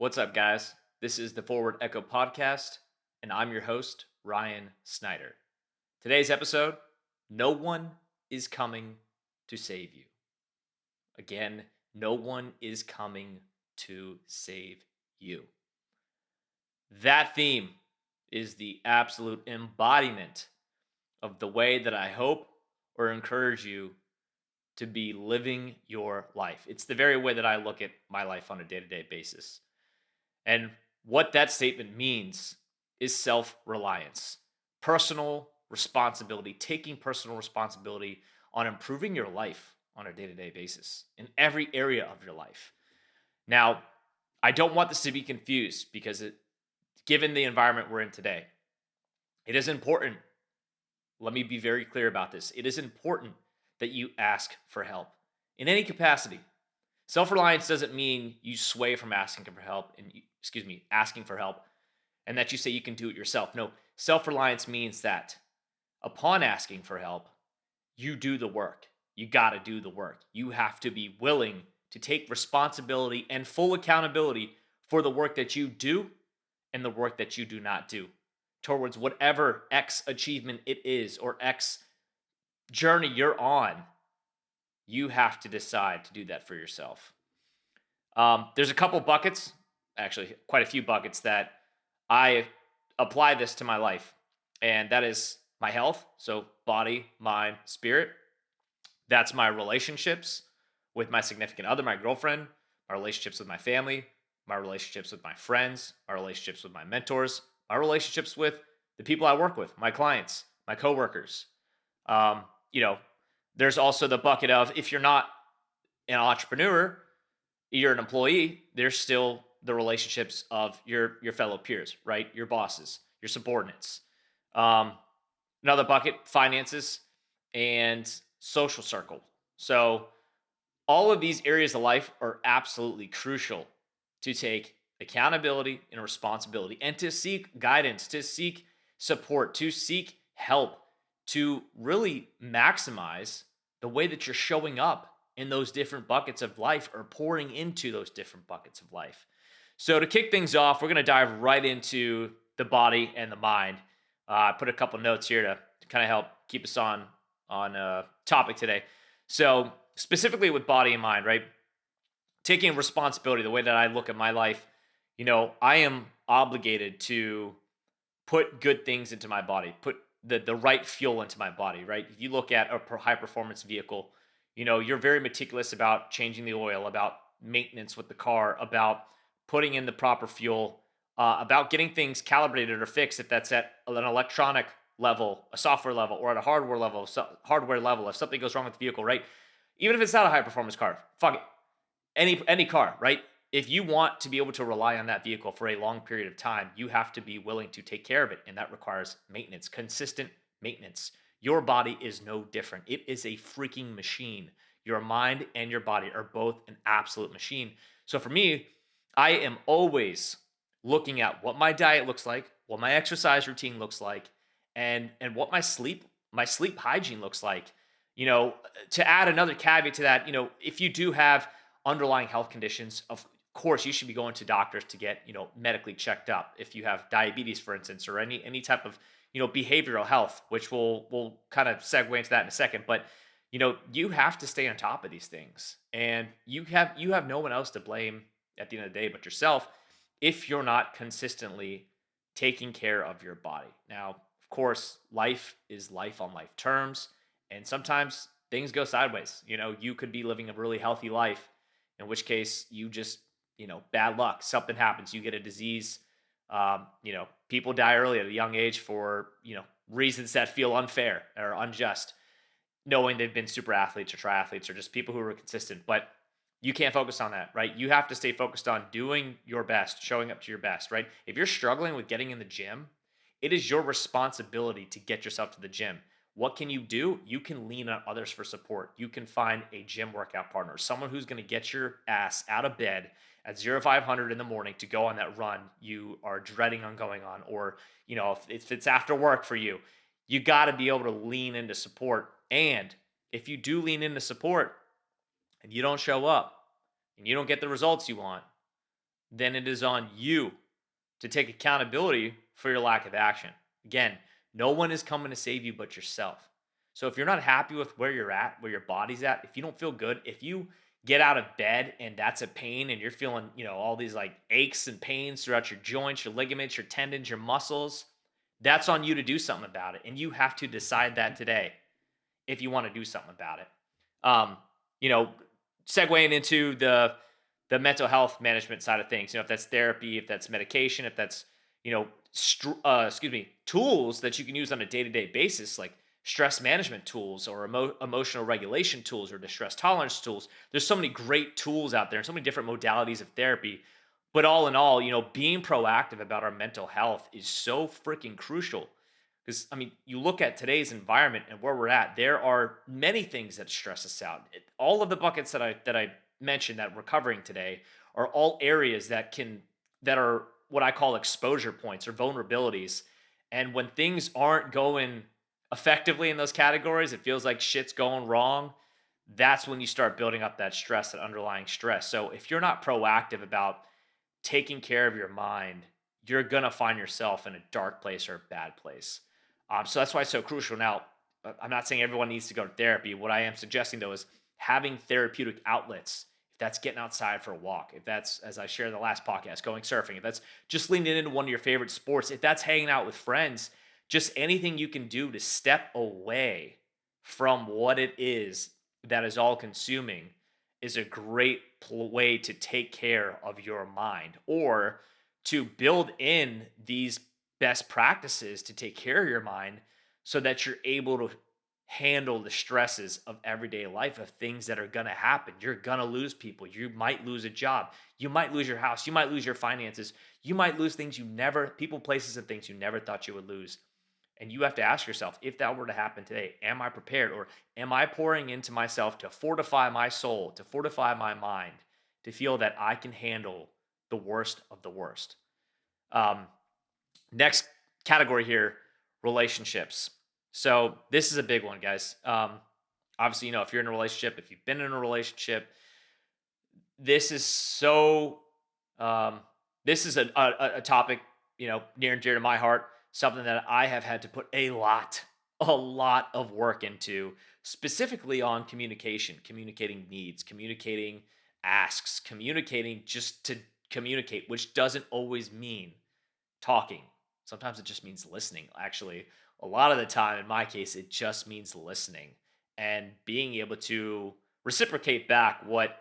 What's up, guys? This is the Forward Echo Podcast, and I'm your host, Ryan Snyder. Today's episode: no one is coming to save you. Again, no one is coming to save you. That theme is the absolute embodiment of the way that I hope or encourage you to be living your life. It's the very way that I look at my life on a day to day basis. And what that statement means is self reliance, personal responsibility, taking personal responsibility on improving your life on a day to day basis in every area of your life. Now, I don't want this to be confused because given the environment we're in today, it is important. Let me be very clear about this. It is important that you ask for help in any capacity. Self-reliance doesn't mean you sway from asking for help asking for help and that you say you can do it yourself. No, self-reliance means that upon asking for help, you do the work. You got to do the work. You have to be willing to take responsibility and full accountability for the work that you do and the work that you do not do towards whatever X achievement it is or X journey you're on. You have to decide to do that for yourself. There's a couple buckets, actually, quite a few buckets that I apply this to my life, and that is my health. So, body, mind, spirit. That's my relationships with my significant other, my girlfriend, my relationships with my family, my relationships with my friends, my relationships with my mentors, my relationships with the people I work with, my clients, my coworkers. Um, you know, there's also the bucket of if you're not an entrepreneur, you're an employee, there's still the relationships of your fellow peers, right? Your bosses, your subordinates. Um, Another bucket, finances and social circle. So all of these areas of life are absolutely crucial to take accountability and responsibility and to seek guidance, to seek support, to seek help, to really maximize the way that you're showing up in those different buckets of life or pouring into those different buckets of life. So, to kick things off, we're going to dive right into the body and the mind. I put a couple notes here to kind of help keep us on topic today. So, specifically with body and mind, right? Taking responsibility, the way that I look at my life, I am obligated to put good things into my body, put the right fuel into my body, right? If you look at a high performance vehicle, you're very meticulous about changing the oil, about maintenance with the car, about putting in the proper fuel, about getting things calibrated or fixed if that's at an electronic level, a software level, or at a hardware level. If something goes wrong with the vehicle, right? Even if it's not a high performance car, fuck it, any car, right? If you want to be able to rely on that vehicle for a long period of time, you have to be willing to take care of it, and that requires maintenance, consistent maintenance. Your body is no different. It is a freaking machine. Your mind and your body are both an absolute machine. So for me, I am always looking at what my diet looks like, what my exercise routine looks like, and what my sleep hygiene looks like. To add another caveat to that, if you do have underlying health conditions, of course you should be going to doctors to get medically checked up. If you have diabetes, for instance, or any type of behavioral health, which we'll kind of segue into that in a second. But you have to stay on top of these things, and you have no one else to blame at the end of the day but yourself if you're not consistently taking care of your body. Now, of course, life is life on life terms, and sometimes things go sideways. You could be living a really healthy life, in which case you just, bad luck. Something happens, you get a disease. People die early at a young age for, reasons that feel unfair or unjust, knowing they've been super athletes or triathletes or just people who are consistent. But you can't focus on that, right? You have to stay focused on doing your best, showing up to your best, right? If you're struggling with getting in the gym, it is your responsibility to get yourself to the gym. What can you do? You can lean on others for support. You can find a gym workout partner, someone who's going to get your ass out of bed at 0500 in the morning to go on that run you are dreading on going on. Or, if it's after work for you, you got to be able to lean into support. And if you do lean into support and you don't show up and you don't get the results you want, then it is on you to take accountability for your lack of action. Again, no one is coming to save you but yourself. So if you're not happy with where you're at, where your body's at, if you don't feel good, if you get out of bed and that's a pain and you're feeling, all these like aches and pains throughout your joints, your ligaments, your tendons, your muscles, that's on you to do something about it. And you have to decide that today if you want to do something about it. Um, you know, segueing into the mental health management side of things, if that's therapy, if that's medication, if that's tools that you can use on a day to day basis, like stress management tools or emotional regulation tools or distress tolerance tools. There's so many great tools out there and so many different modalities of therapy. But all in all, being proactive about our mental health is so freaking crucial because I mean, you look at today's environment and where we're at, there are many things that stress us out. All of the buckets that I mentioned that we're covering today are all areas that are what I call exposure points or vulnerabilities. And when things aren't going effectively in those categories, it feels like shit's going wrong. That's when you start building up that stress, that underlying stress. So if you're not proactive about taking care of your mind, you're gonna find yourself in a dark place or a bad place. So that's why it's so crucial. Now, I'm not saying everyone needs to go to therapy. What I am suggesting though is having therapeutic outlets. If that's getting outside for a walk, if that's, as I shared in the last podcast, going surfing, if that's just leaning into one of your favorite sports, if that's hanging out with friends, just anything you can do to step away from what it is that is all consuming is a great way to take care of your mind or to build in these best practices to take care of your mind so that you're able to handle the stresses of everyday life of things that are going to happen. You're going to lose people. You might lose a job. You might lose your house. You might lose your finances. You might lose things people, places, and things you never thought you would lose. And you have to ask yourself, if that were to happen today, am I prepared or am I pouring into myself to fortify my soul, to fortify my mind, to feel that I can handle the worst of the worst? Um, Next category here, relationships. So this is a big one, guys. Obviously, if you're in a relationship, if you've been in a relationship, this is so um, this is a topic near and dear to my heart, something that I have had to put a lot of work into, specifically on communication, communicating needs, communicating asks, communicating just to communicate, which doesn't always mean talking. Sometimes it just means listening. Actually, a lot of the time, in my case, it just means listening and being able to reciprocate back what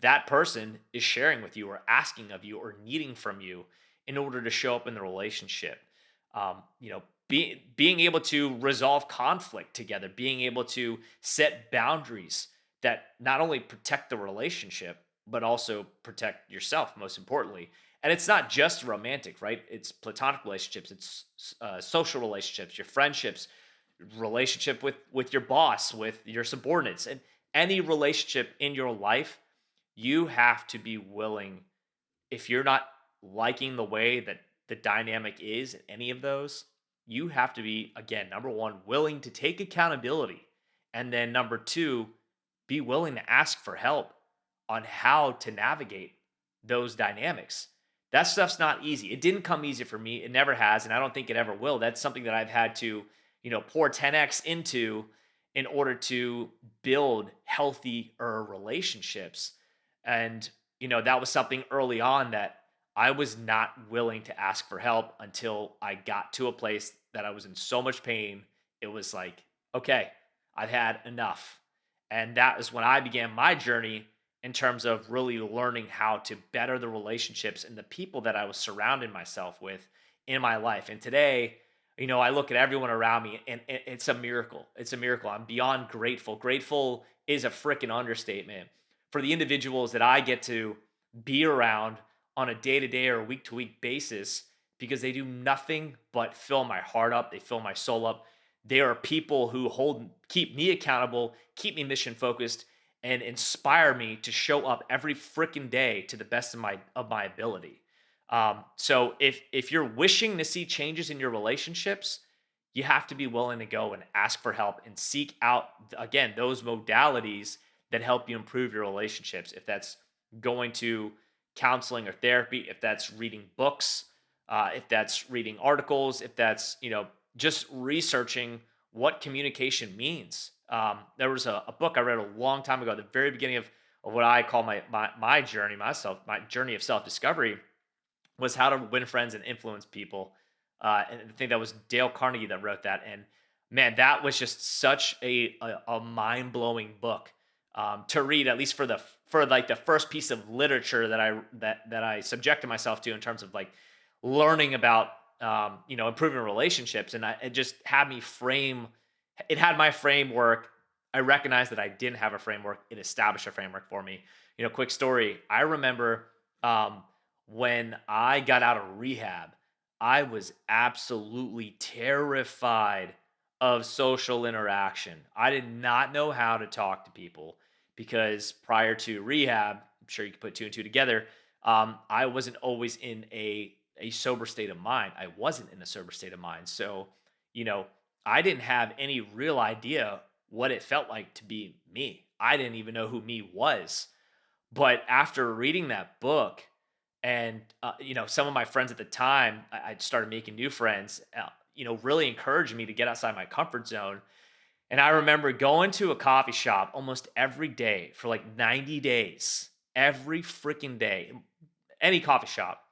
that person is sharing with you or asking of you or needing from you in order to show up in the relationship. Being able to resolve conflict together, being able to set boundaries that not only protect the relationship but also protect yourself, most importantly. And it's not just romantic, right? It's platonic relationships, it's social relationships, your friendships, relationship with your boss, with your subordinates, and any relationship in your life. You have to be willing, if you're not liking the way that the dynamic is in any of those, you have to be, again, number one, willing to take accountability. And then number two, be willing to ask for help on how to navigate those dynamics. That stuff's not easy. It didn't come easy for me. It never has. And I don't think it ever will. That's something that I've had to, pour 10x into in order to build healthier relationships. And that was something early on that I was not willing to ask for help until I got to a place that I was in so much pain. It was like, okay, I've had enough. And that is when I began my journey in terms of really learning how to better the relationships and the people that I was surrounding myself with in my life. And today, I look at everyone around me and it's a miracle. It's a miracle. I'm beyond grateful. Grateful is a freaking understatement for the individuals that I get to be around on a day to day or week to week basis because they do nothing but fill my heart up. They fill my soul up. They are people who keep me accountable, keep me mission focused, and inspire me to show up every freaking day to the best of my ability. So if you're wishing to see changes in your relationships, you have to be willing to go and ask for help and seek out, again, those modalities that help you improve your relationships. If that's going to counseling or therapy, if that's reading books, if that's reading articles, if that's, just researching what communication means. There was a book I read a long time ago, at the very beginning of what I call my journey, my journey of self discovery, was How to Win Friends and Influence People. And I think that was Dale Carnegie that wrote that. And man, that was just such a mind blowing book to read, at least for like the first piece of literature that I subjected myself to in terms of like learning about improving relationships. And it just had me frame. It had my framework. I recognized that I didn't have a framework. It established a framework for me. Quick story. I remember um, when I got out of rehab, I was absolutely terrified of social interaction. I did not know how to talk to people because prior to rehab, I'm sure you can put two and two together. I wasn't always in a sober state of mind. I wasn't in a sober state of mind. So, you know, I didn't have any real idea what it felt like to be me. I didn't even know who me was. But after reading that book, and some of my friends at the time, I started making new friends. Really encouraged me to get outside my comfort zone. And I remember going to a coffee shop almost every day for like 90 days, every freaking day, any coffee shop.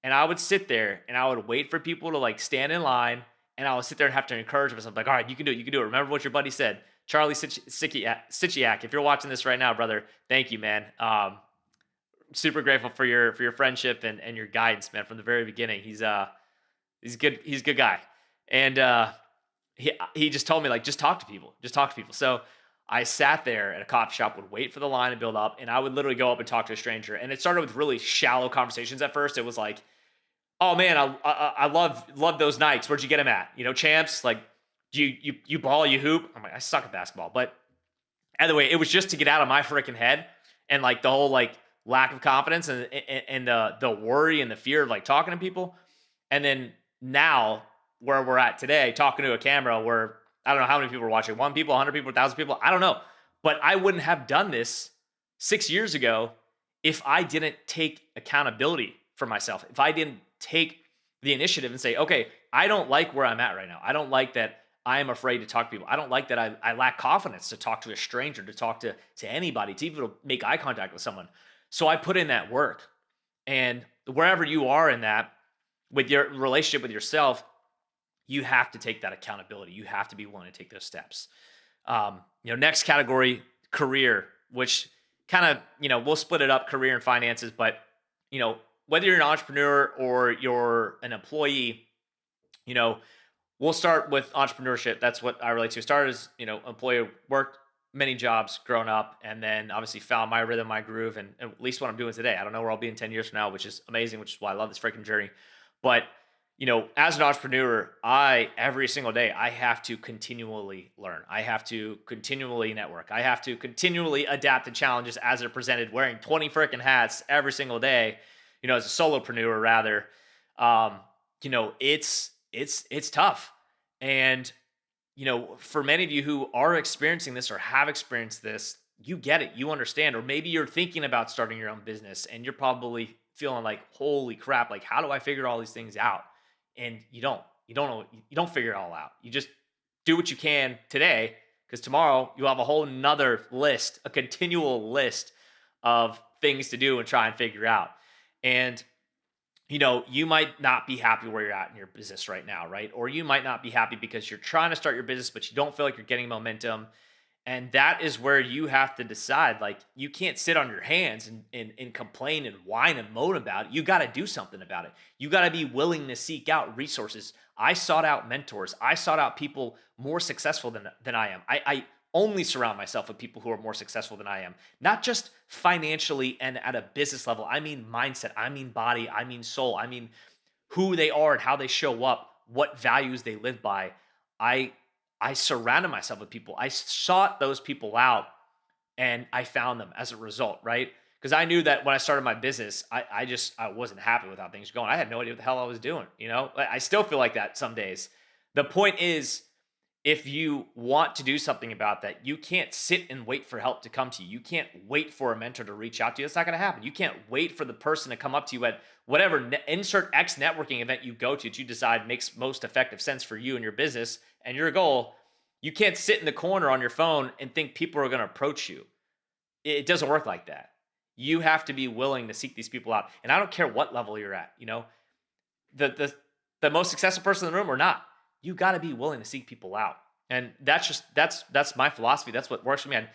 And I would sit there and I would wait for people to like stand in line. And I would sit there and have to encourage myself, like, all right, you can do it. You can do it. Remember what your buddy said. Charlie Sichiak, if you're watching this right now, brother, thank you, man. Super grateful for your friendship and your guidance, man, from the very beginning. He's good. He's a good guy. And he just told me, like, just talk to people. Just talk to people. So I sat there at a coffee shop, would wait for the line to build up, and I would literally go up and talk to a stranger. And it started with really shallow conversations at first. It was like, "Oh man, I love those Nikes. Where'd you get them at? Champs. Like, do you ball, you hoop?" I'm like, I suck at basketball, but either way, it was just to get out of my freaking head and like the whole like lack of confidence and the worry and the fear of like talking to people. And then now where we're at today, talking to a camera where I don't know how many people are watching, 1 people, 100 people, 1,000 people. I don't know. But I wouldn't have done this 6 years ago if I didn't take accountability for myself. If I didn't take the initiative and say, okay, I don't like where I'm at right now. I don't like that I am afraid to talk to people. I don't like that I lack confidence to talk to a stranger, to talk to anybody, to even make eye contact with someone. So I put in that work. And wherever you are in that, with your relationship with yourself, you have to take that accountability. You have to be willing to take those steps. Next category, career, which kind of, we'll split it up, career and finances, but you know, whether you're an entrepreneur or you're an employee, you know, we'll start with entrepreneurship. That's what I relate to. Started as, employee, worked many jobs growing up, and then obviously found my rhythm, my groove, and at least what I'm doing today. I don't know where I'll be in 10 years from now, which is amazing, which is why I love this freaking journey. But, as an entrepreneur, every single day, I have to continually learn. I have to continually network. I have to continually adapt to challenges as they're presented, wearing 20 freaking hats every single day, as a solopreneur rather. Um, it's tough. And, for many of you who are experiencing this or have experienced this, you get it, you understand. Or maybe you're thinking about starting your own business and you're probably feeling like, holy crap, like, how do I figure all these things out? And you don't know, you don't figure it all out. You just do what you can today, because tomorrow you'll have a whole nother list, a continual list of things to do and try and figure out. And you might not be happy where you're at in your business right now, right? Or you might not be happy because you're trying to start your business, but you don't feel like you're getting momentum. And that is where you have to decide, like, you can't sit on your hands and complain and whine and moan about it. You got to do something about it. You got to be willing to seek out resources. I sought out mentors. I sought out people more successful than I am. I only surround myself with people who are more successful than I am, not just financially and at a business level. I mean mindset. I mean body. I mean soul. I mean who they are and how they show up, what values they live by. I I surrounded myself with people. I sought those people out and I found them as a result, right? Because I knew that when I started my business, I wasn't happy with how things were going. I had no idea what the hell I was doing. I still feel like that some days. The point is, if you want to do something about that, you can't sit and wait for help to come to you. You can't wait for a mentor to reach out to you. That's not going to happen. You can't wait for the person to come up to you at whatever insert X networking event you go to that you decide makes most effective sense for you and your business and your goal. You can't sit in the corner on your phone and think people are going to approach you. It doesn't work like that. You have to be willing to seek these people out. And I don't care what level you're at, the most successful person in the room or not, you got to be willing to seek people out. And that's my philosophy. That's what works for me. And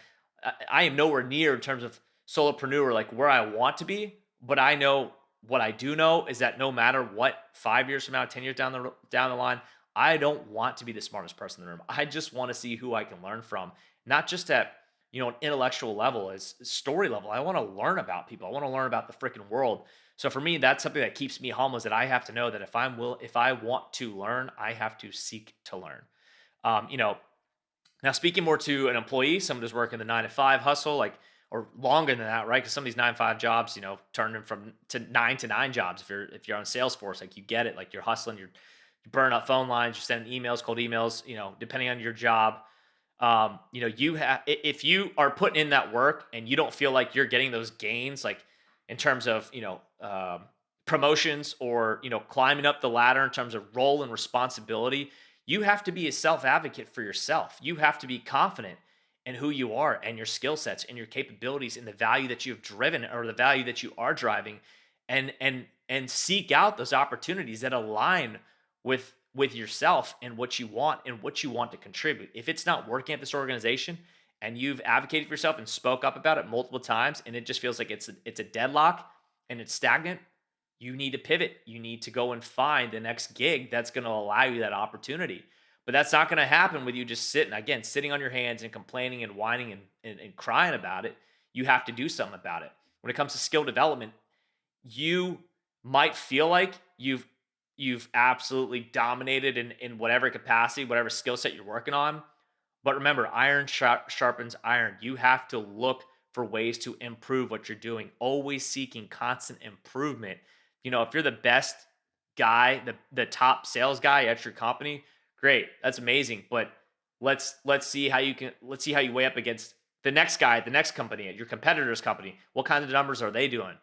I am nowhere near in terms of solopreneur like where I want to be, but I know what I do know is that no matter what, 5 years from now, 10 years down the line, I don't want to be the smartest person in the room. I just want to see who I can learn from, not just at an intellectual level, as story level. I want to learn about people. I want to learn about the freaking world. So for me, that's something that keeps me humble is that I have to know that if I want to learn, I have to seek to learn. Um, you know, Now speaking more to an employee, someone who's working the 9 to 5 hustle, like or longer than that, right? Because some of these 9 to 5 jobs, turn them from to 9 to 9 jobs. If you're on Salesforce, like you get it, like you're hustling, you're burning up phone lines, you're sending emails, cold emails, depending on your job. You have if you are putting in that work and you don't feel like you're getting those gains, like in terms of promotions or climbing up the ladder in terms of role and responsibility, you have to be a self advocate for yourself. You have to be confident in who you are and your skill sets and your capabilities and the value that you've driven or the value that you are driving, and seek out those opportunities that align with yourself and what you want to contribute. If it's not working at this organization and you've advocated for yourself and spoke up about it multiple times and it just feels like it's a deadlock and it's stagnant, you need to pivot. You need to go and find the next gig that's going to allow you that opportunity. But that's not going to happen with you just sitting on your hands and complaining and whining and crying about it. You have to do something about it. When it comes to skill development, you might feel like you've absolutely dominated in whatever capacity, whatever skill set you're working on. But remember, iron sharpens iron. You have to look for ways to improve what you're doing, always seeking constant improvement. If you're the best guy, the top sales guy at your company, great. That's amazing. But let's see how you weigh up against the next guy at the next company, at your competitor's company. What kind of numbers are they doing?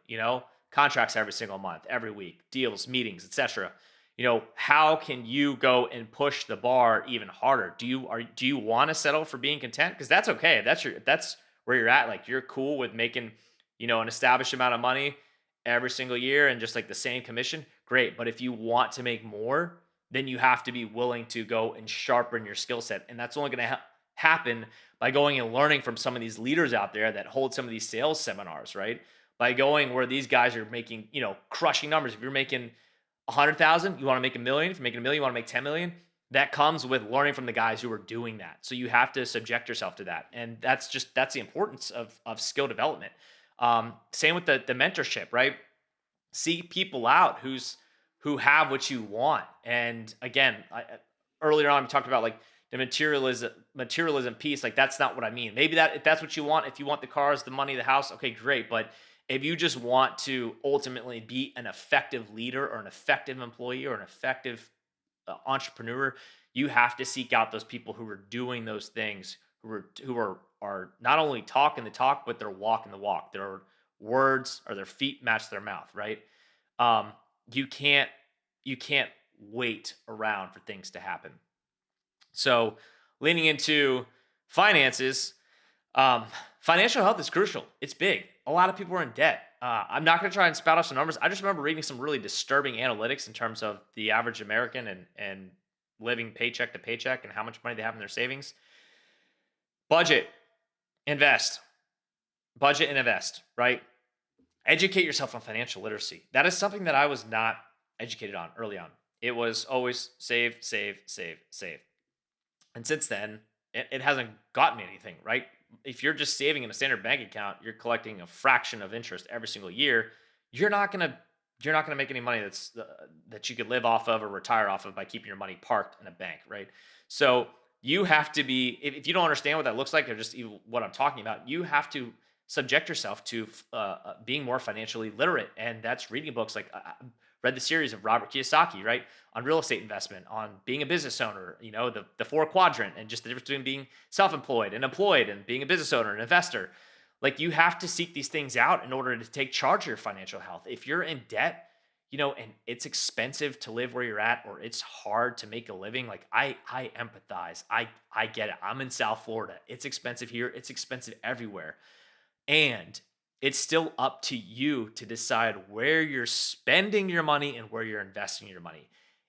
Contracts every single month, every week, deals, meetings, etc. How can you go and push the bar even harder? Do you want to settle for being content? Because that's okay. If that's where you're at. Like you're cool with making, an established amount of money every single year and just like the same commission, great. But if you want to make more, then you have to be willing to go and sharpen your skill set. And that's only going to happen by going and learning from some of these leaders out there that hold some of these sales seminars, right? By going where these guys are making, crushing numbers. If you're making 100,000, you want to make 1 million. If you're making 1 million, you want to make 10 million. That comes with learning from the guys who are doing that. So you have to subject yourself to that. And that's the importance of skill development. Same with the mentorship, right? Seek people out who have what you want. And again, earlier on we talked about like the materialism piece. Like that's not what I mean. Maybe that if that's what you want, if you want the cars, the money, the house, okay, great. But if you just want to ultimately be an effective leader or an effective employee or an effective entrepreneur, you have to seek out those people who are doing those things, who are not only talking the talk, but they're walking the walk. Their words or their feet match their mouth, right? Um, you can't you can't wait around for things to happen. So, leaning into finances, financial health is crucial. It's big. A lot of people are in debt. I'm not going to try and spout off some numbers. I just remember reading some really disturbing analytics in terms of the average American and living paycheck to paycheck and how much money they have in their savings. Budget, invest, budget and invest, right? Educate yourself on financial literacy. That is something that I was not educated on early on. It was always save, save, save, save. And since then, it hasn't gotten me anything, right? If you're just saving in a standard bank account, you're collecting a fraction of interest every single year. You're not gonna you're not gonna make any money that you could live off of or retire off of by keeping your money parked in a bank, right? So you have to be if you don't understand what that looks like or just even what I'm talking about, you have to subject yourself to being more financially literate, and that's reading books like read the series of Robert Kiyosaki, right, on real estate investment, on being a business owner, the four quadrant, and just the difference between being self-employed and employed and being a business owner and investor. Like, you have to seek these things out in order to take charge of your financial health. If you're in debt, and it's expensive to live where you're at, or it's hard to make a living, like, I empathize. I get it. I'm in South Florida. It's expensive here. It's expensive everywhere. And it's still up to you to decide where you're spending your money and where you're investing your money.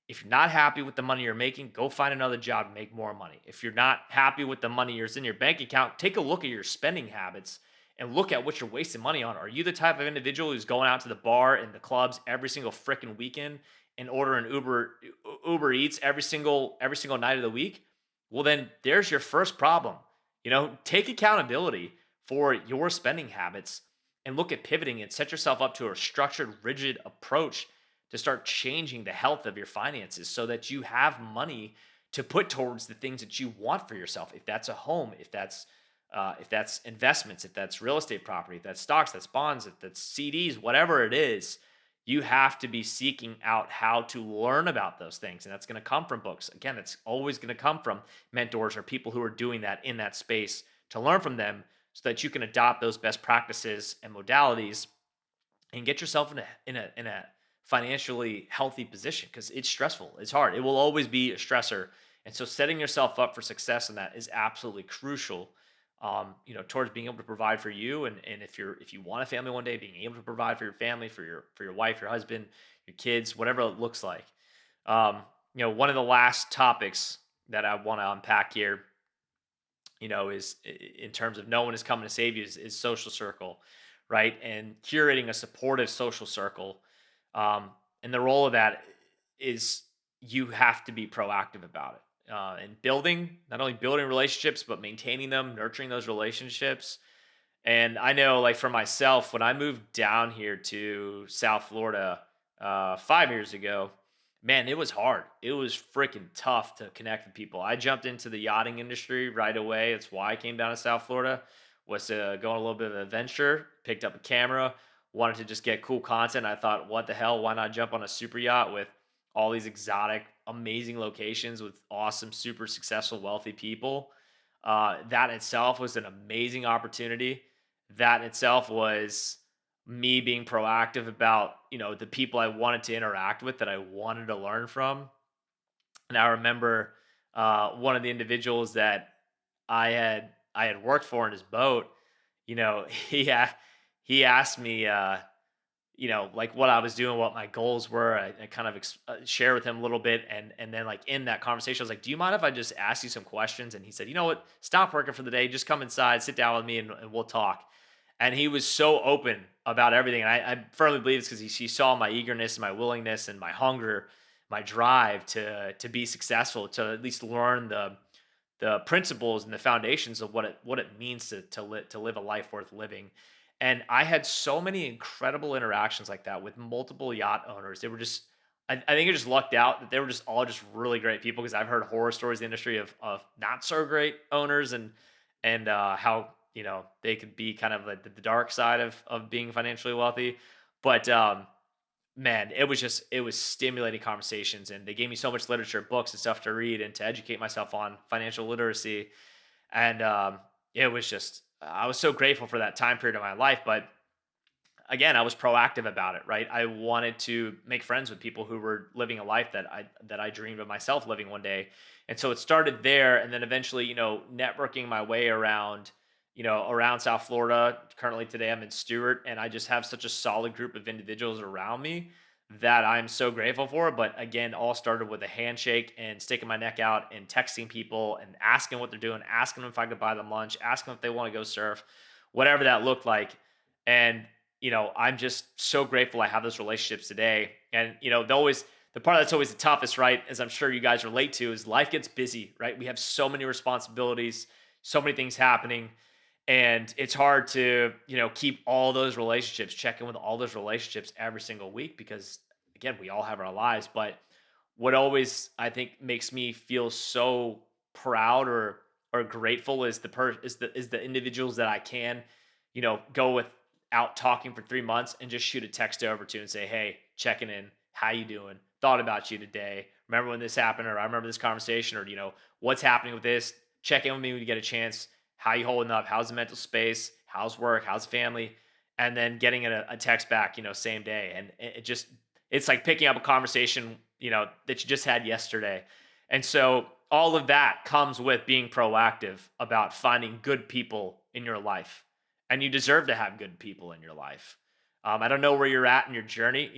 If you're not happy with the money you're making, go find another job and make more money. If you're not happy with the money that's in your bank account, take a look at your spending habits and look at what you're wasting money on. Are you the type of individual who's going out to the bar and the clubs every single freaking weekend and ordering Uber Eats every single night of the week? Well, then there's your first problem. Take accountability for your spending habits and look at pivoting and set yourself up to a structured, rigid approach to start changing the health of your finances so that you have money to put towards the things that you want for yourself. If that's a home, if that's investments, if that's real estate property, if that's stocks, that's bonds, if that's CDs, whatever it is, you have to be seeking out how to learn about those things. And that's going to come from books. Again, it's always going to come from mentors or people who are doing that in that space, to learn from them so that you can adopt those best practices and modalities and get yourself in a financially healthy position, because it's stressful. It's hard. It will always be a stressor. And so setting yourself up for success in that is absolutely crucial, towards being able to provide for you. And if you want a family one day, being able to provide for your family, for your wife, your husband, your kids, whatever it looks like. Um, one of the last topics that I want to unpack here, is in terms of no one is coming to save you, is social circle, right? And curating a supportive social circle. And the role of that is, you have to be proactive about it. And not only building relationships, but maintaining them, nurturing those relationships. And I know, like, for myself, when I moved down here to South Florida 5 years ago, man, it was hard. It was freaking tough to connect with people. I jumped into the yachting industry right away. That's why I came down to South Florida, was to go on a little bit of an adventure. Picked up a camera, wanted to just get cool content. I thought, what the hell? Why not jump on a super yacht with all these exotic, amazing locations with awesome, super successful, wealthy people? That itself was an amazing opportunity. That itself was me being proactive about, the people I wanted to interact with, that I wanted to learn from. And I remember one of the individuals that I had worked for in his boat. He asked me, like, what I was doing, what my goals were. I kind of share with him a little bit, and then, like, in that conversation, I was like, "Do you mind if I just ask you some questions?" And he said, "You know what? Stop working for the day. Just come inside, sit down with me, and we'll talk." And he was so open about everything, and I firmly believe it's because he saw my eagerness, and my willingness, and my hunger, my drive to be successful, to at least learn the principles and the foundations of what it means to live a life worth living. And I had so many incredible interactions like that with multiple yacht owners. They were just, I think I just lucked out that they were just all just really great people, because I've heard horror stories in the industry of not so great owners, and how, they could be kind of like the dark side of being financially wealthy. But man, it was stimulating conversations, and they gave me so much literature, books, and stuff to read and to educate myself on financial literacy. And it was just, I was so grateful for that time period of my life. But again, I was proactive about it, right? I wanted to make friends with people who were living a life that I dreamed of myself living one day. And so it started there, and then eventually, networking my way around South Florida. Currently today I'm in Stewart, and I just have such a solid group of individuals around me that I'm so grateful for. But again, all started with a handshake and sticking my neck out and texting people and asking what they're doing, asking them if I could buy them lunch, asking them if they want to go surf, whatever that looked like. And I'm just so grateful I have those relationships today. And the part that's always the toughest, right, as I'm sure you guys relate to, is life gets busy, right? We have so many responsibilities, so many things happening, and it's hard to keep all those relationships, check in with all those relationships every single week, because again, we all have our lives. But what always, I think, makes me feel so proud or grateful is the individuals that I can go without talking for 3 months and just shoot a text over to and say, "Hey, checking in, how you doing? Thought about you today. Remember when this happened, or I remember this conversation, or what's happening with this? Check in with me when you get a chance. How you holding up? How's the mental space? How's work? How's family? And then getting a text back, same day. And it's like picking up a conversation, that you just had yesterday. And so all of that comes with being proactive about finding good people in your life. And you deserve to have good people in your life. I don't know where you're at in your journey.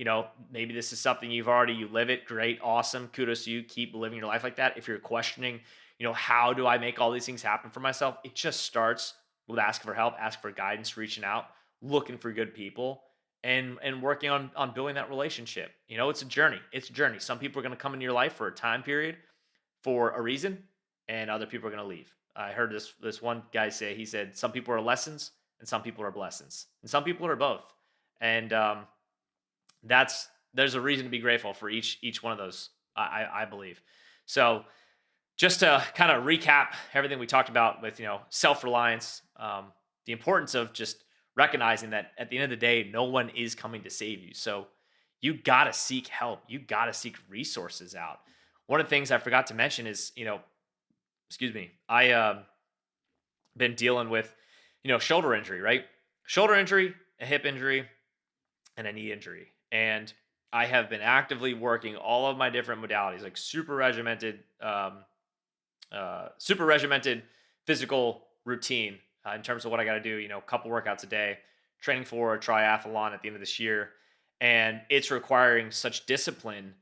Maybe this is something you live it. Great, awesome. Kudos to you. Keep living your life like that. If you're questioning, how do I make all these things happen for myself? It just starts with asking for help, asking for guidance, reaching out, looking for good people, and working on building that relationship. It's a journey. It's a journey. Some people are going to come into your life for a time period for a reason, and other people are going to leave. I heard this one guy say, he said some people are lessons and some people are blessings, and some people are both. And that's there's a reason to be grateful for each one of those. I believe. So just to kind of recap everything we talked about with self-reliance, the importance of just recognizing that at the end of the day, no one is coming to save you. So you got to seek help. You got to seek resources out. One of the things I forgot to mention is, excuse me, I been dealing with, shoulder injury, right? Shoulder injury, a hip injury, and a knee injury. And I have been actively working all of my different modalities, like super regimented physical routine in terms of what I got to do. A couple workouts a day, training for a triathlon at the end of this year, and it's requiring such discipline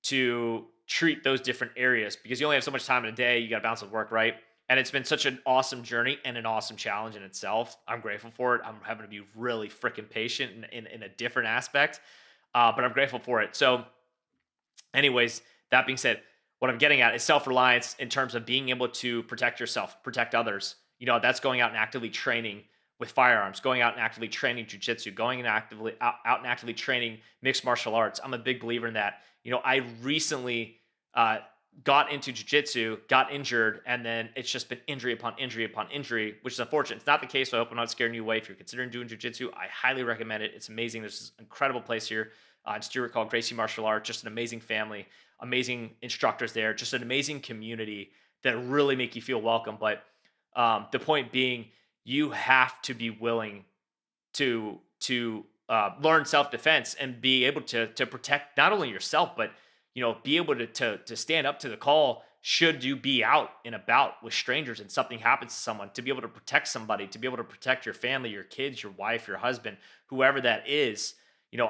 to treat those different areas because you only have so much time in a day. You got to balance with work, right? And it's been such an awesome journey and an awesome challenge in itself. I'm grateful for it. I'm having to be really freaking patient in a different aspect, but I'm grateful for it. So, anyways, that being said, what I'm getting at is self-reliance in terms of being able to protect yourself, protect others. That's going out and actively training with firearms, going out and actively training jujitsu, going and actively out and actively training mixed martial arts. I'm a big believer in that. I recently uh, got into jujitsu, got injured, and then it's just been injury upon injury upon injury, which is unfortunate. It's not the case, so I hope I'm not scaring you away. If you're considering doing jujitsu, I highly recommend it. It's amazing. There's this incredible place here in Stewart called Gracie Martial Arts, just an amazing family, amazing instructors there, just an amazing community that really make you feel welcome. But the point being, you have to be willing to learn self defense and be able to protect not only yourself, but be able to stand up to the call should you be out and about with strangers and something happens to someone, to be able to protect somebody, to be able to protect your family, your kids, your wife, your husband, whoever that is.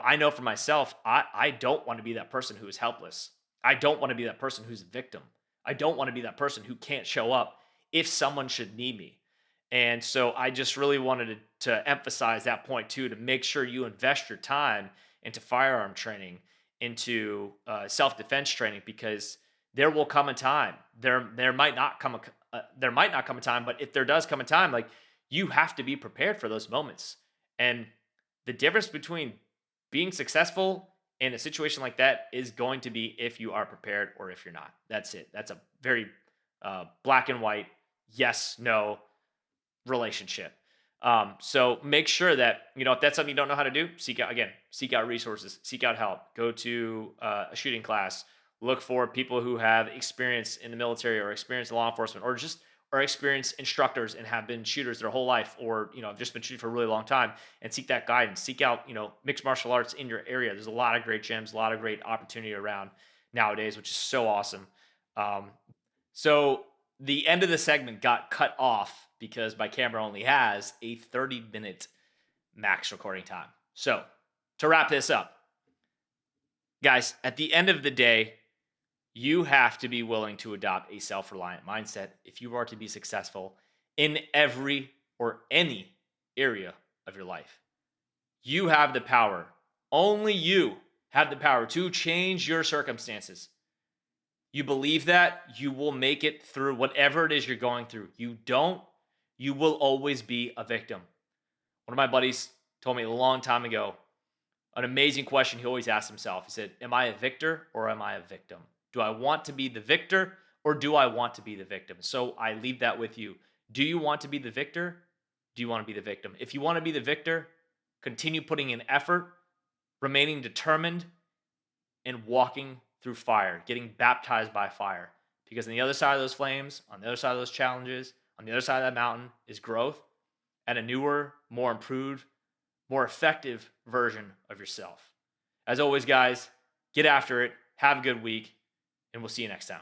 I know for myself, I don't want to be that person who is helpless. I don't want to be that person who's a victim. I don't want to be that person who can't show up if someone should need me. And so I just really wanted to emphasize that point too, to make sure you invest your time into firearm training, into self defense training, because there will come a time. There might not come there might not come a time, but if there does come a time, like, you have to be prepared for those moments. And the difference between being successful in a situation like that is going to be if you are prepared or if you're not. That's it. That's a very black and white, yes, no relationship. So make sure that, if that's something you don't know how to do, seek out resources, seek out help, go to a shooting class, look for people who have experience in the military or experience in law enforcement, or just or experienced instructors and have been shooters their whole life, or have just been shooting for a really long time, and seek that guidance. Seek out mixed martial arts in your area. There's a lot of great gyms, a lot of great opportunity around nowadays, which is so awesome. Um, so the end of the segment got cut off because my camera only has a 30-minute max recording time. So to wrap this up, guys, at the end of the day, you have to be willing to adopt a self-reliant mindset if you are to be successful in every or any area of your life. You have the power. Only you have the power to change your circumstances. You believe that, you will make it through whatever it is you're going through. You don't, you will always be a victim. One of my buddies told me a long time ago an amazing question he always asked himself. He said, am I a victor or am I a victim? Do I want to be the victor or do I want to be the victim? So I leave that with you. Do you want to be the victor? Do you want to be the victim? If you want to be the victor, continue putting in effort, remaining determined, and walking through fire, getting baptized by fire. Because on the other side of those flames, on the other side of those challenges, on the other side of that mountain is growth and a newer, more improved, more effective version of yourself. As always, guys, get after it. Have a good week, and we'll see you next time.